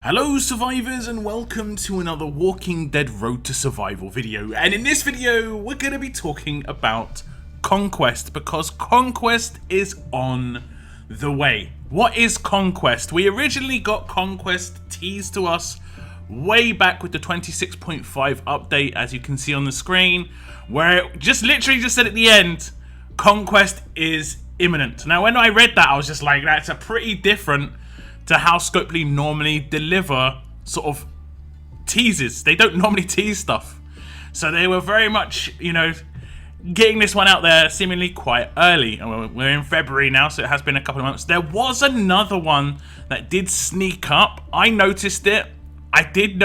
Hello survivors and welcome to another Walking Dead Road to Survival video, and in this video we're going to be talking about Conquest because Conquest is on the way. What is Conquest? We originally got Conquest teased to us way back with the 26.5 update, as you can see on the screen, where it literally just said at the end, Conquest is imminent. Now when I read that I was just like, that's a pretty different to how Scopely normally deliver sort of teases. They don't normally tease stuff. So they were very much, getting this one out there seemingly quite early. We're in February now, so it has been a couple of months. There was another one that did sneak up. I noticed it. I did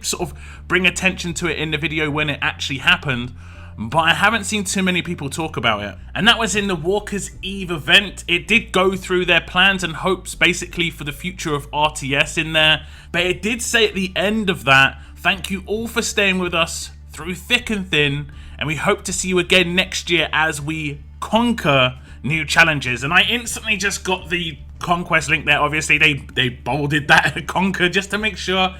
sort of bring attention to it in the video when it actually happened, but I haven't seen too many people talk about it. And that was in the Walker's Eve event. It did go through their plans and hopes basically for the future of RTS in there. But it did say at the end of that, thank you all for staying with us through thick and thin. And we hope to see you again next year as we conquer new challenges. And I instantly just got the Conquest link there. Obviously they bolded that conquer just to make sure.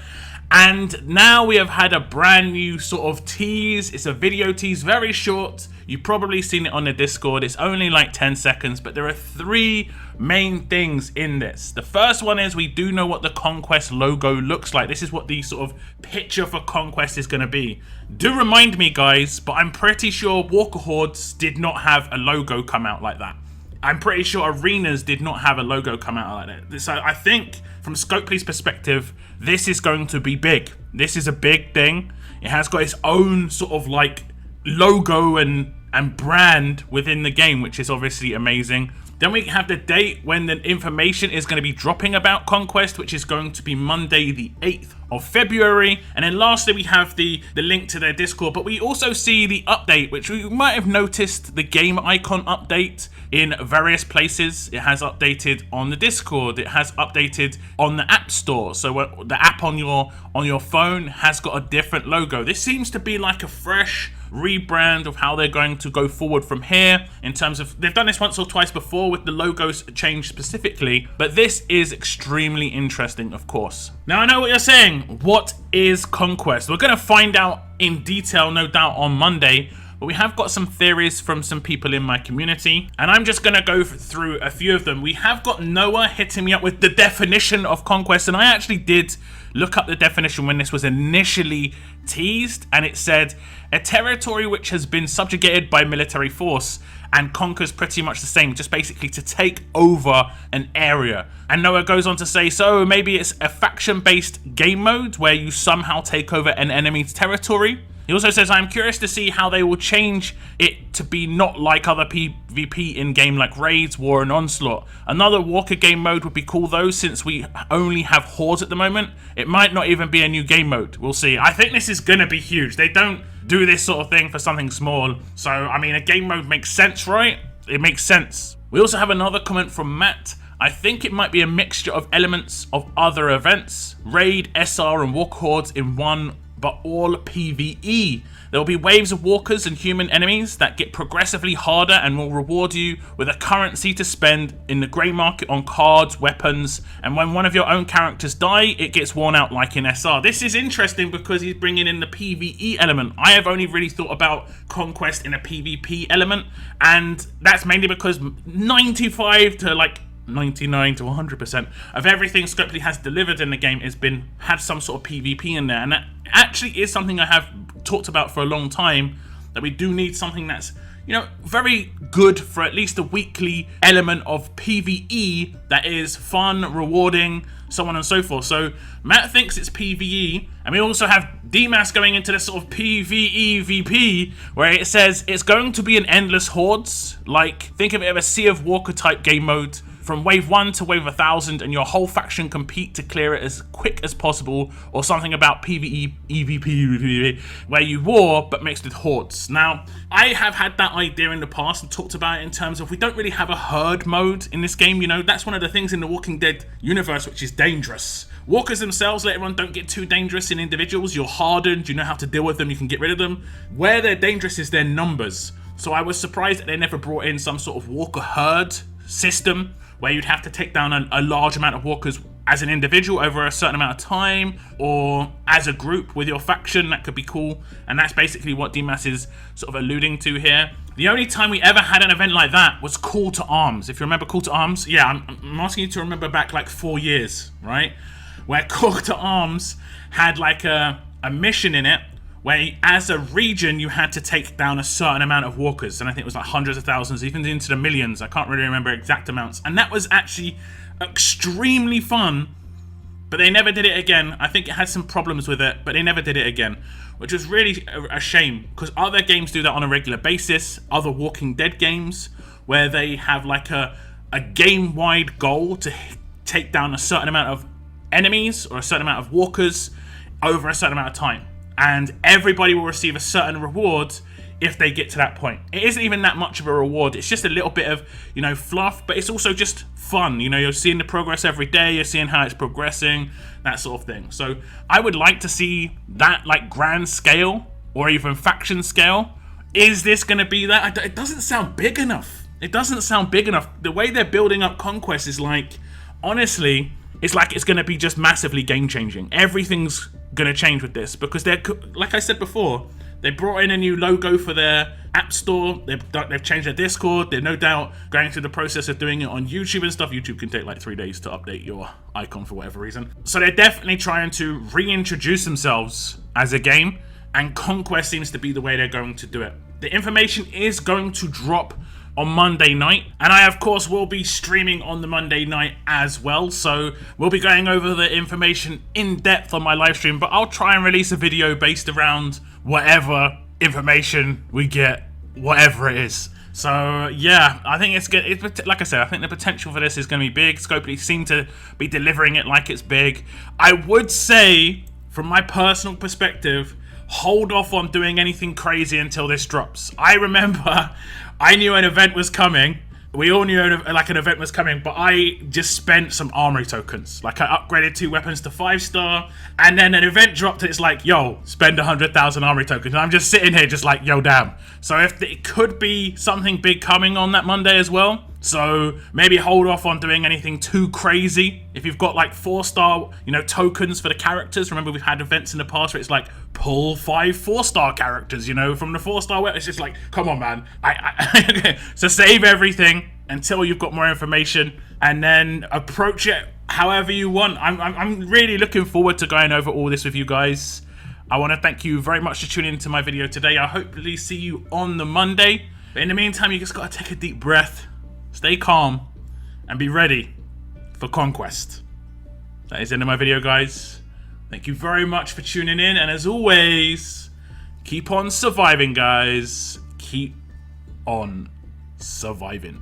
And now we have had a brand new sort of tease. It's a video tease, very short. You've probably seen it on the Discord. It's only like 10 seconds, but there are three main things in this. The first one is we do know what the Conquest logo looks like. This is what the sort of picture for Conquest is going to be. Do remind me, guys, but I'm pretty sure Walker Hordes did not have a logo come out like that. I'm pretty sure Arenas did not have a logo come out like that. So I think from Scopely's perspective, this is going to be big. This is a big thing. It has got its own sort of like logo and brand within the game, which is obviously amazing. Then we have the date when the information is going to be dropping about Conquest, which is going to be Monday the 8th of February. And then lastly, we have the link to their Discord, but we also see the update, which we might have noticed the game icon update in various places. It has updated on the Discord. It has updated on the App Store. So the app on your phone has got a different logo. This seems to be like a fresh rebrand of how they're going to go forward from here in terms of, they've done this once or twice before with the logos changed specifically, but this is extremely interesting, of course. Now I know what you're saying. What is Conquest? We're going to find out in detail, no doubt, on Monday. But we have got some theories from some people in my community, and I'm just going to go through a few of them. We have got Noah hitting me up with the definition of Conquest, and I actually did look up the definition when this was initially teased, and it said, a territory which has been subjugated by military force and conquers pretty much the same, just basically to take over an area. And Noah goes on to say, so maybe it's a faction-based game mode where you somehow take over an enemy's territory. He also says, I'm curious to see how they will change it to be not like other PvP in-game like Raids, War, and Onslaught. Another Walker game mode would be cool though, since we only have Hordes at the moment. It might not even be a new game mode. We'll see. I think this is going to be huge. They don't do this sort of thing for something small. So, I mean, a game mode makes sense, right? It makes sense. We also have another comment from Matt. I think it might be a mixture of elements of other events. Raid, SR, and Walker Hordes in one, but all PvE. There will be waves of walkers and human enemies that get progressively harder and will reward you with a currency to spend in the grey market on cards, weapons, and when one of your own characters die, it gets worn out like in SR. This is interesting because he's bringing in the PvE element. I have only really thought about Conquest in a PvP element, and that's mainly because 95 to like 99 to 100% of everything Scopely has delivered in the game had some sort of PvP in there, and that actually is something I have talked about for a long time, that we do need something that's, very good for at least a weekly element of PvE that is fun, rewarding, so on and so forth. So Matt thinks it's PvE, and we also have DMAS going into this sort of PvEVP, where it says it's going to be an endless hordes, like think of it as a Sea of Walker type game mode, from wave 1 to wave 1000, and your whole faction compete to clear it as quick as possible, or something about PvE, EVP, where you war but mixed with hordes. Now, I have had that idea in the past and talked about it in terms of we don't really have a herd mode in this game. That's one of the things in the Walking Dead universe which is dangerous. Walkers themselves later on don't get too dangerous in individuals. You're hardened, you know how to deal with them, you can get rid of them. Where they're dangerous is their numbers. So I was surprised that they never brought in some sort of walker herd system where you'd have to take down a large amount of walkers as an individual over a certain amount of time, or as a group with your faction. That could be cool, and that's basically what DMAS is sort of alluding to here. The only time we ever had an event like that was Call to Arms. If you remember Call to Arms, yeah, I'm asking you to remember back like 4 years, right? Where Call to Arms had like a mission in it, where as a region you had to take down a certain amount of walkers, and I think it was like hundreds of thousands, even into the millions. I can't really remember exact amounts, and that was actually extremely fun, but they never did it again. I think it had some problems with it, but they never did it again, which was really a shame, because other games do that on a regular basis. Other Walking Dead games, where they have like a game-wide goal to take down a certain amount of enemies or a certain amount of walkers over a certain amount of time, and everybody will receive a certain reward if they get to that point. It isn't even that much of a reward. It's just a little bit of, you know, fluff, but it's also just fun. You know, you're seeing the progress every day, you're seeing how it's progressing, that sort of thing. So I would like to see that, like, grand scale or even faction scale. Is this going to be that? It doesn't sound big enough. It doesn't sound big enough. The way they're building up Conquest is like, honestly, it's like it's going to be just massively game-changing. Everything's going to change with this, because they're, like I said before, they brought in a new logo for their app store. They've changed their Discord. They're no doubt going through the process of doing it on YouTube and stuff. YouTube can take like 3 days to update your icon for whatever reason. So they're definitely trying to reintroduce themselves as a game, and Conquest seems to be the way they're going to do it. The information is going to drop on Monday night, and I of course will be streaming on the Monday night as well, so we'll be going over the information in depth on my live stream, but I'll try and release a video based around whatever information we get, whatever it is. So yeah, I think it's good. Like I said, I think the potential for this is going to be big. Scopely seem to be delivering it like it's big. I would say, from my personal perspective, hold off on doing anything crazy until this drops. I remember I knew an event was coming. We all knew like an event was coming, but I just spent some armory tokens. Like, I upgraded 2 weapons to 5-star, and then an event dropped and it's like, yo, spend 100,000 armory tokens. And I'm just sitting here just like, yo, damn. So if it could be something big coming on that Monday as well. So maybe hold off on doing anything too crazy. If you've got like 4-star, you know, tokens for the characters. Remember, we've had events in the past where it's like, pull 5 4-star characters, you know, from the 4-star weapon. It's just like, come on, man. So save everything until you've got more information, and then approach it however you want. I'm really looking forward to going over all this with you guys. I want to thank you very much for tuning into my video today. I hopefully see you on the Monday. But in the meantime, you just got to take a deep breath, stay calm, and be ready for Conquest. That is the end of my video, guys. Thank you very much for tuning in, and as always, keep on surviving, guys. Keep on surviving.